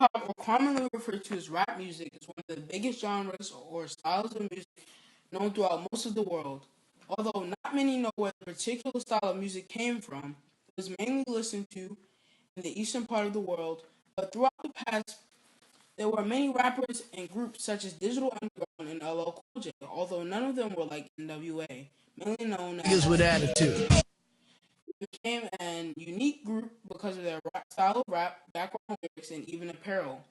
hop, or commonly referred to as rap music, is one of the biggest genres or styles of music known throughout most of the world. Although not many know where the particular style of music came from, it was mainly listened to in the eastern part of the world, but throughout the past, there were many rappers and groups such as Digital Underground and LL Cool J, although none of them were like NWA, mainly known as Niggas with attitude. became an unique group because of their style of rap, background lyrics, and even apparel.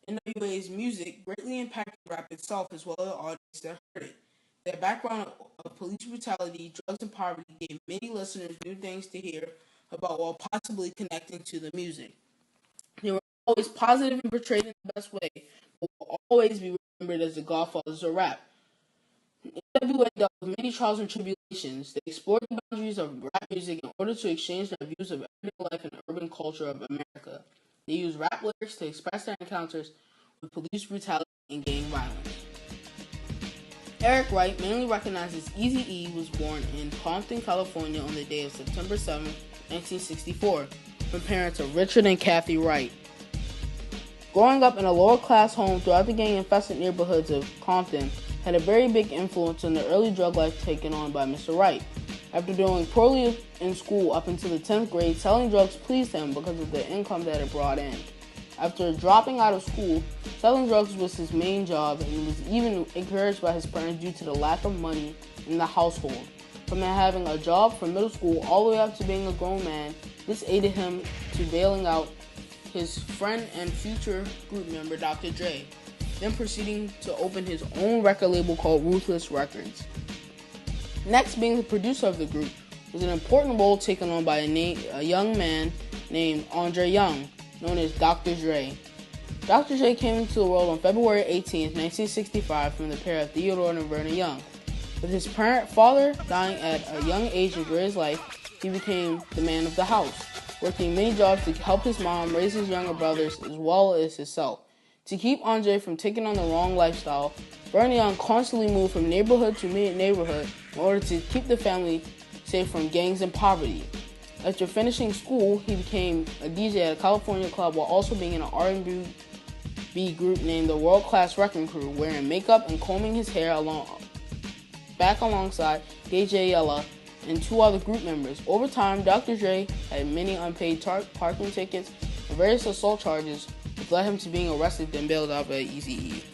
NWA's music greatly impacted rap itself as well as the audience that heard it. Their background of police brutality, drugs, and poverty gave many listeners new things to hear about while possibly connecting to the music. They were always positive and portrayed in the best way, but will always be remembered as the godfathers of rap. NWA dealt with many trials and tribulations. They explored the boundaries of rap music in order to exchange their views of everyday life and urban culture of America. They used rap lyrics to express their encounters with police brutality and gang violence. Eric Wright, mainly recognized as Eazy-E, was born in Compton, California on the day of September 7, 1964, from parents of Richard and Kathy Wright. Growing up in a lower-class home throughout the gang-infested neighborhoods of Compton had a very big influence on the early drug life taken on by Mr. Wright. After doing poorly in school up until the 10th grade, selling drugs pleased him because of the income that it brought in. After dropping out of school, selling drugs was his main job, and he was even encouraged by his parents due to the lack of money in the household. From having a job from middle school all the way up to being a grown man, this aided him to bailing out his friend and future group member Dr. Dre, then proceeding to open his own record label called Ruthless Records. Next, being the producer of the group was an important role taken on by a young man named Andre Young, known as Dr. Dre. Dr. Dre came into the world on February 18, 1965 from the pair of Theodore and Verna Young. With his father dying at a young age in Dre's life, he became the man of the house, working many jobs to help his mom raise his younger brothers as well as himself. To keep Andre from taking on the wrong lifestyle, Verna Young constantly moved from neighborhood to neighborhood in order to keep the family safe from gangs and poverty. After finishing school, he became a DJ at a California club while also being in an R&B group named the World Class Wrecking Crew, wearing makeup and combing his hair alongside DJ Yella and two other group members. Over time, Dr. Dre had many unpaid parking tickets and various assault charges, which led him to being arrested and bailed out by Eazy-E.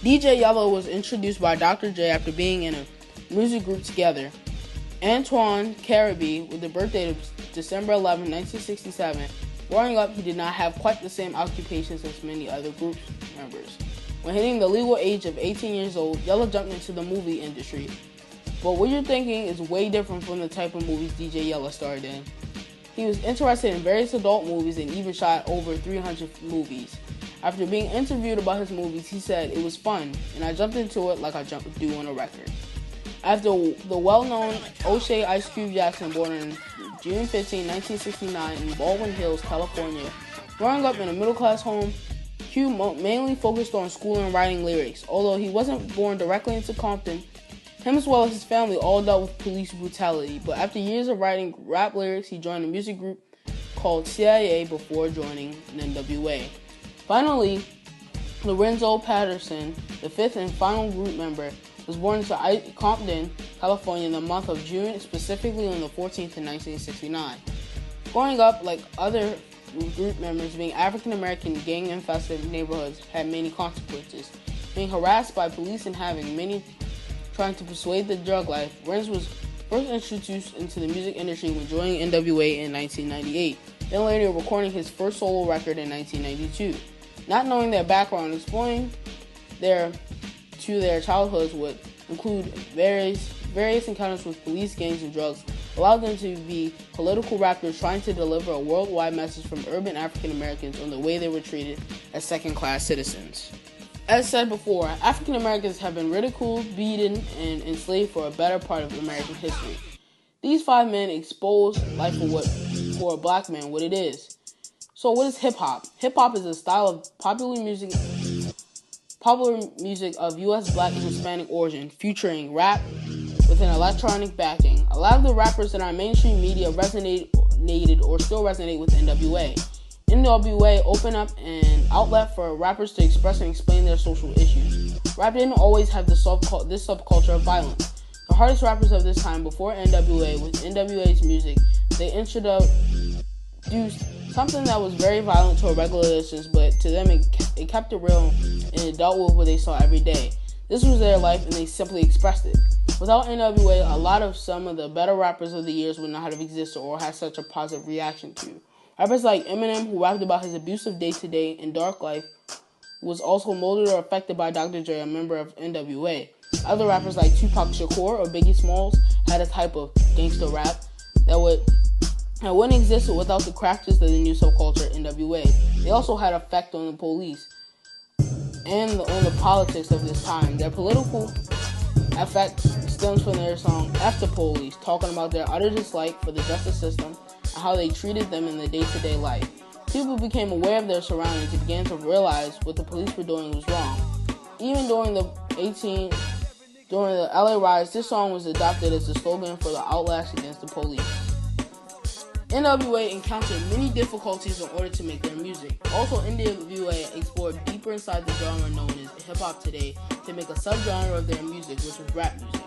DJ Yella was introduced by Dr. Dre after being in a music group together. Antoine Caribbean, with the birthday of December 11, 1967, growing up, he did not have quite the same occupations as many other group members. When hitting the legal age of 18 years old, Yella jumped into the movie industry. But what you're thinking is way different from the type of movies DJ Yella starred in. He was interested in various adult movies and even shot over 300 movies. After being interviewed about his movies, he said, "It was fun, and I jumped into it like I do on a record." After the well-known O'Shea Ice Cube Jackson, born on June 15, 1969 in Baldwin Hills, California, growing up in a middle-class home, Cube mainly focused on school and writing lyrics. Although he wasn't born directly into Compton, him as well as his family all dealt with police brutality. But after years of writing rap lyrics, he joined a music group called CIA before joining NWA. Finally, Lorenzo Patterson, the fifth and final group member, was born into Compton, California in the month of June, specifically on the 14th in 1969. Growing up, like other group members, being African-American gang-infested neighborhoods had many consequences. Being harassed by police and having many trying to persuade the drug life, Renz was first introduced into the music industry when joining NWA in 1998, then later recording his first solo record in 1992. Not knowing their background, exploring their childhoods would include various encounters with police, gangs, and drugs, allowed them to be political rappers trying to deliver a worldwide message from urban African Americans on the way they were treated as second-class citizens. As said before, African Americans have been ridiculed, beaten, and enslaved for a better part of American history. These five men expose life for a black man what it is. So what is hip-hop? Hip-hop is a style of popular music of U.S. black and Hispanic origin, featuring rap with an electronic backing. A lot of the rappers in our mainstream media resonated or still resonate with NWA. NWA opened up an outlet for rappers to express and explain their social issues. Rap didn't always have this subculture of violence. The hardest rappers of this time before NWA with NWA's music, they introduced something that was very violent to our regular listeners, but to them it kept it real and it dealt with what they saw every day. This was their life and they simply expressed it. Without NWA, a lot of some of the better rappers of the years would not have existed or had such a positive reaction to. Rappers like Eminem, who rapped about his abusive day-to-day and dark life, was also molded or affected by Dr. Dre, a member of NWA. Other rappers like Tupac Shakur or Biggie Smalls had a type of gangster rap that wouldn't exist without the crafters of the new subculture NWA. They also had an effect on the police and on the politics of this time. Their political effect stems from their song F the Police, talking about their utter dislike for the justice system and how they treated them in their day-to-day life. People became aware of their surroundings and began to realize what the police were doing was wrong. Even during the LA riots, this song was adopted as the slogan for the outlash against the police. NWA encountered many difficulties in order to make their music. Also, NWA explored deeper inside the genre known as hip-hop today to make a subgenre of their music, which was rap music.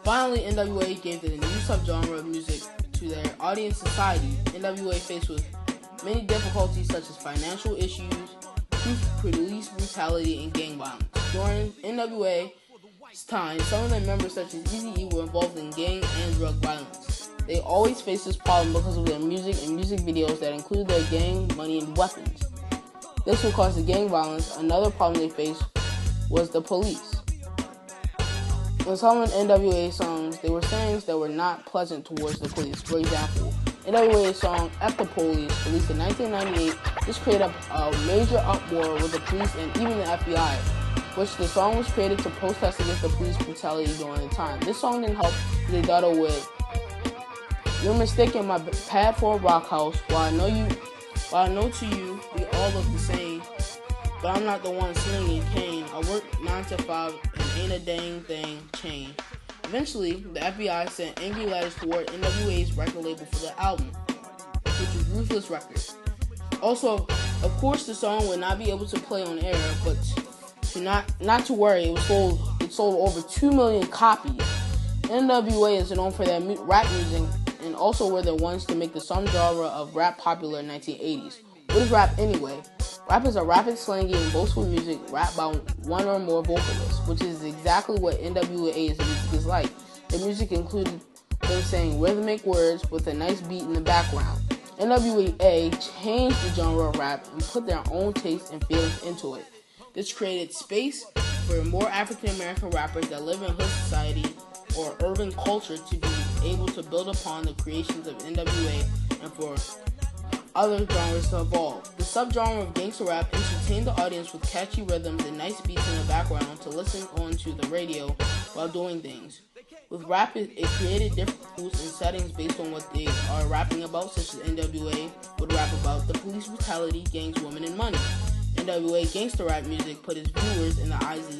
Finally, NWA gave the new subgenre of music to their audience society. NWA faced with many difficulties such as financial issues, police brutality, and gang violence. During NWA's time, some of their members such as Eazy-E were involved in gang and drug violence. They always faced this problem because of their music and music videos that included their gang, money, and weapons. This would cause the gang violence. Another problem they faced was the police. In some of NWA songs, they were sayings that were not pleasant towards the police. For example, NWA's song F the Police, released in 1998, this created a major uproar with the police and even the FBI, which the song was created to protest against the police brutality during the time. This song didn't help the battle with "You're mistaken my pad for a rock house. While I know to you we all look the same, but I'm not the one slinging cane. I work 9 to 5 and ain't a dang thing changed." Eventually, the FBI sent angry letters toward NWA's record label for the album, which was Ruthless Records. Also, of course, the song would not be able to play on air, but not to worry, it sold over 2 million copies. NWA is known for their rap music and also were the ones to make the subgenre of rap popular in the 1980s. What is rap anyway? Rap is a rapid, slangy, and boastful music rapped by one or more vocalists, which is exactly what NWA's music is like. The music included them saying rhythmic words with a nice beat in the background. NWA changed the genre of rap and put their own taste and feelings into it. This created space for more African American rappers that live in hood society or urban culture to be able to build upon the creations of NWA and for other genres to evolve. The subgenre of gangster rap entertained the audience with catchy rhythms and nice beats in the background to listen onto the radio while doing things. With rap, it created different moods and settings based on what they are rapping about, such as NWA would rap about the police brutality, gangs, women, and money. NWA gangster rap music put its viewers in the eyes of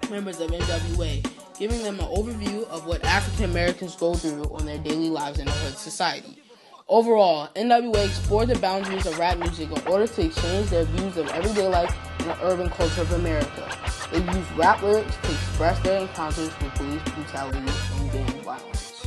the members of NWA, giving them an overview of what African Americans go through on their daily lives in a hood society. Overall, NWA explored the boundaries of rap music in order to exchange their views of everyday life and the urban culture of America. They used rap lyrics to express their encounters with police brutality and gang violence.